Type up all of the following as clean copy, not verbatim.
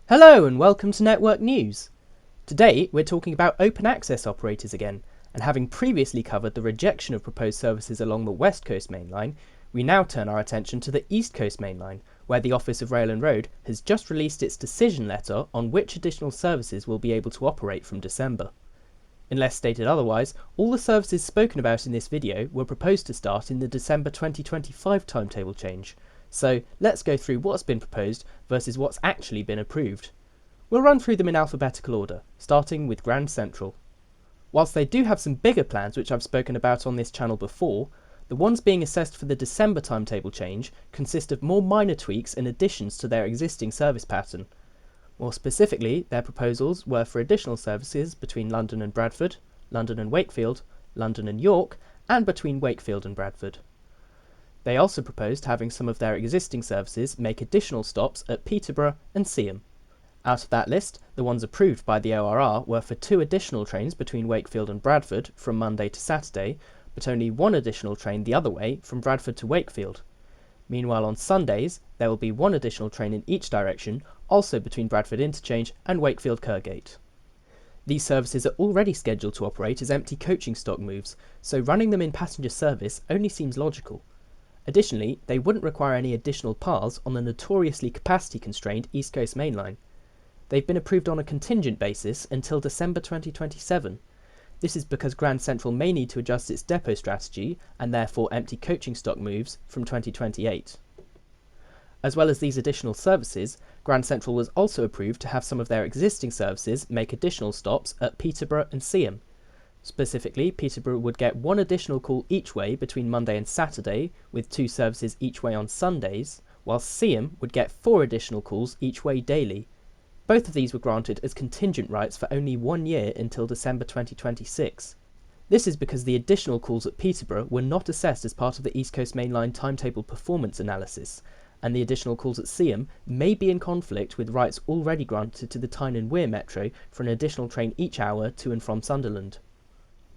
Hello and welcome to Network News. Today we're talking about open access operators again, and having previously covered the rejection of proposed services along the West Coast Mainline, we now turn our attention to the East Coast Mainline, where the Office of Rail and Road has just released its decision letter on which additional services will be able to operate from December. Unless stated otherwise, all the services spoken about in this video were proposed to start in the December 2025 timetable change. So let's go through what's been proposed versus what's actually been approved. We'll run through them in alphabetical order, starting with Grand Central. Whilst they do have some bigger plans which I've spoken about on this channel before, the ones being assessed for the December timetable change consist of more minor tweaks and additions to their existing service pattern. More specifically, their proposals were for additional services between London and Bradford, London and Wakefield, London and York, and between Wakefield and Bradford. They also proposed having some of their existing services make additional stops at Peterborough and Seaham. Out of that list, the ones approved by the ORR were for 2 additional trains between Wakefield and Bradford from Monday to Saturday, but only 1 additional train the other way from Bradford to Wakefield. Meanwhile, on Sundays, there will be 1 additional train in each direction, also between Bradford Interchange and Wakefield Kirkgate. These services are already scheduled to operate as empty coaching stock moves, so running them in passenger service only seems logical. Additionally, they wouldn't require any additional paths on the notoriously capacity-constrained East Coast Mainline. They've been approved on a contingent basis until December 2027. This is because Grand Central may need to adjust its depot strategy, and therefore empty coaching stock moves, from 2028. As well as these additional services, Grand Central was also approved to have some of their existing services make additional stops at Peterborough and Seaham. Specifically, Peterborough would get 1 additional call each way between Monday and Saturday, with 2 services each way on Sundays, whilst Seaham would get 4 additional calls each way daily. Both of these were granted as contingent rights for only 1 year until December 2026. This is because the additional calls at Peterborough were not assessed as part of the East Coast Mainline timetable performance analysis, and the additional calls at Seaham may be in conflict with rights already granted to the Tyne and Wear Metro for an additional train each hour to and from Sunderland.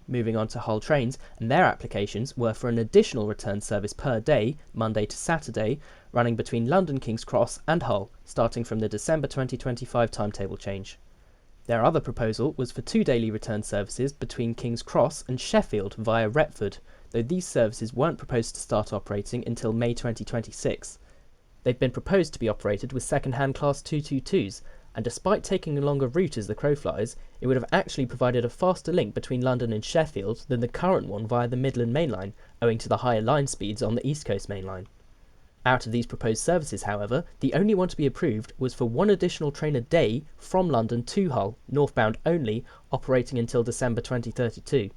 Moving on to Hull Trains, and their applications were for an additional return service per day, Monday to Saturday, running between London King's Cross and Hull, starting from the December 2025 timetable change. Their other proposal was for 2 daily return services between King's Cross and Sheffield via Retford, though these services weren't proposed to start operating until May 2026. They've been proposed to be operated with second-hand Class 222s, and despite taking a longer route as the crow flies, it would have actually provided a faster link between London and Sheffield than the current one via the Midland Mainline, owing to the higher line speeds on the East Coast Mainline. Out of these proposed services, however, the only one to be approved was for 1 additional train a day from London to Hull, northbound only, operating until December 2032.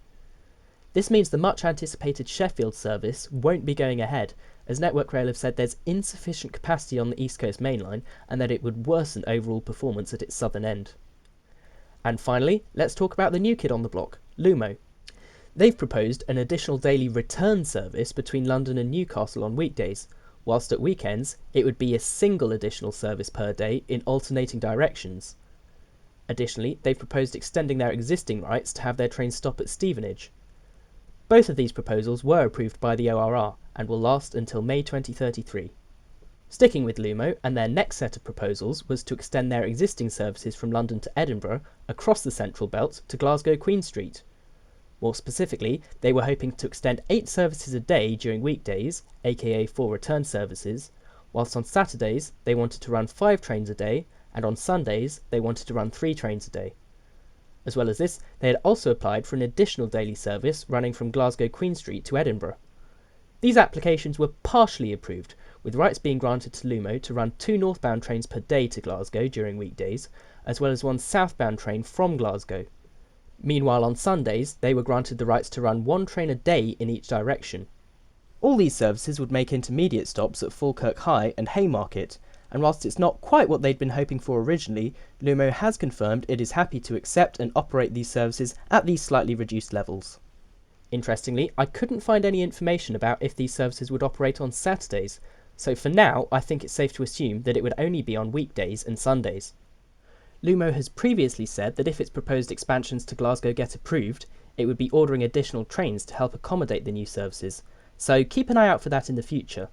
This means the much anticipated Sheffield service won't be going ahead, as Network Rail have said there's insufficient capacity on the East Coast Mainline and that it would worsen overall performance at its southern end. And finally, let's talk about the new kid on the block, Lumo. They've proposed an additional daily return service between London and Newcastle on weekdays, whilst at weekends it would be a single additional service per day in alternating directions. Additionally, they've proposed extending their existing rights to have their trains stop at Stevenage. Both of these proposals were approved by the ORR and will last until May 2033. Sticking with Lumo, and their next set of proposals was to extend their existing services from London to Edinburgh across the Central Belt to Glasgow Queen Street. More specifically, they were hoping to extend 8 services a day during weekdays, aka 4 return services, whilst on Saturdays they wanted to run 5 trains a day, and on Sundays they wanted to run 3 trains a day. As well as this, they had also applied for an additional daily service running from Glasgow Queen Street to Edinburgh. These applications were partially approved, with rights being granted to Lumo to run 2 northbound trains per day to Glasgow during weekdays, as well as 1 southbound train from Glasgow. Meanwhile, on Sundays, they were granted the rights to run 1 train a day in each direction. All these services would make intermediate stops at Falkirk High and Haymarket, and whilst it's not quite what they'd been hoping for originally, Lumo has confirmed it is happy to accept and operate these services at these slightly reduced levels. Interestingly, I couldn't find any information about if these services would operate on Saturdays, so for now I think it's safe to assume that it would only be on weekdays and Sundays. Lumo has previously said that if its proposed expansions to Glasgow get approved, it would be ordering additional trains to help accommodate the new services, so keep an eye out for that in the future.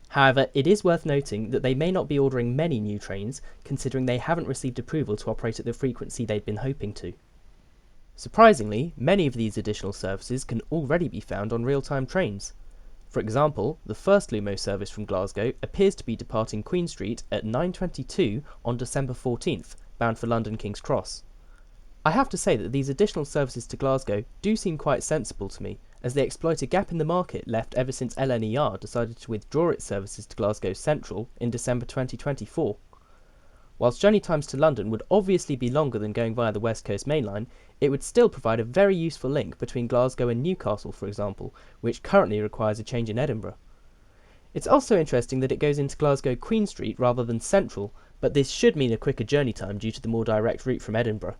However, it is worth noting that they may not be ordering many new trains, considering they haven't received approval to operate at the frequency they'd been hoping to. Surprisingly, many of these additional services can already be found on real-time trains. For example, the first Lumo service from Glasgow appears to be departing Queen Street at 9:22 on December 14th, bound for London King's Cross. I have to say that these additional services to Glasgow do seem quite sensible to me, as they exploit a gap in the market left ever since LNER decided to withdraw its services to Glasgow Central in December 2024. Whilst journey times to London would obviously be longer than going via the West Coast Mainline, it would still provide a very useful link between Glasgow and Newcastle, for example, which currently requires a change in Edinburgh. It's also interesting that it goes into Glasgow Queen Street rather than Central, but this should mean a quicker journey time due to the more direct route from Edinburgh.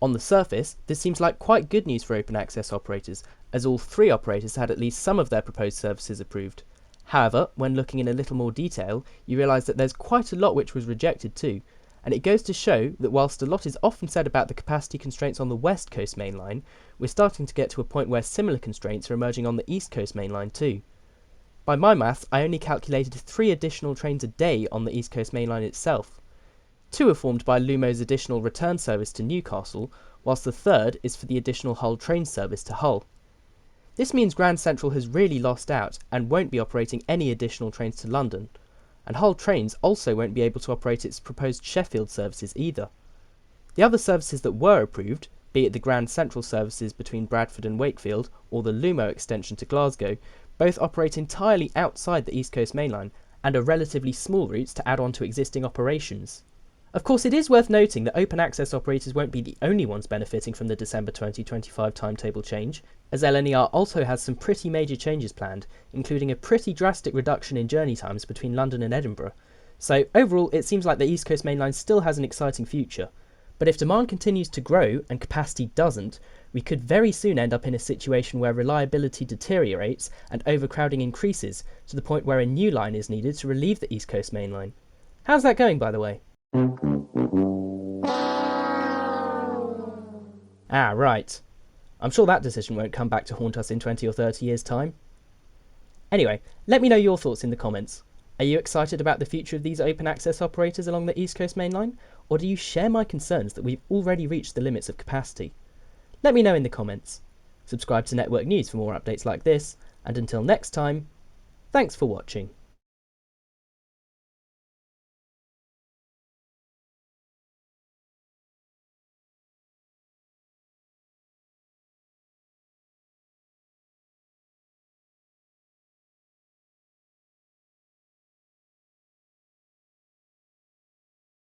On the surface, this seems like quite good news for open access operators, as all three operators had at least some of their proposed services approved. However, when looking in a little more detail, you realise that there's quite a lot which was rejected too, and it goes to show that whilst a lot is often said about the capacity constraints on the West Coast Mainline, we're starting to get to a point where similar constraints are emerging on the East Coast Mainline too. By my maths, I only calculated 3 additional trains a day on the East Coast Mainline itself. 2 are formed by Lumo's additional return service to Newcastle, whilst the third is for the additional Hull train service to Hull. This means Grand Central has really lost out and won't be operating any additional trains to London, and Hull Trains also won't be able to operate its proposed Sheffield services either. The other services that were approved, be it the Grand Central services between Bradford and Wakefield or the Lumo extension to Glasgow, both operate entirely outside the East Coast Mainline and are relatively small routes to add on to existing operations. Of course, it is worth noting that open access operators won't be the only ones benefiting from the December 2025 timetable change, as LNER also has some pretty major changes planned, including a pretty drastic reduction in journey times between London and Edinburgh. So overall, it seems like the East Coast Mainline still has an exciting future. But if demand continues to grow and capacity doesn't, we could very soon end up in a situation where reliability deteriorates and overcrowding increases to the point where a new line is needed to relieve the East Coast Mainline. How's that going, by the way? Ah, right. I'm sure that decision won't come back to haunt us in 20 or 30 years' time. Anyway, let me know your thoughts in the comments. Are you excited about the future of these open access operators along the East Coast Mainline? Or do you share my concerns that we've already reached the limits of capacity? Let me know in the comments. Subscribe to Network News for more updates like this, and until next time, thanks for watching.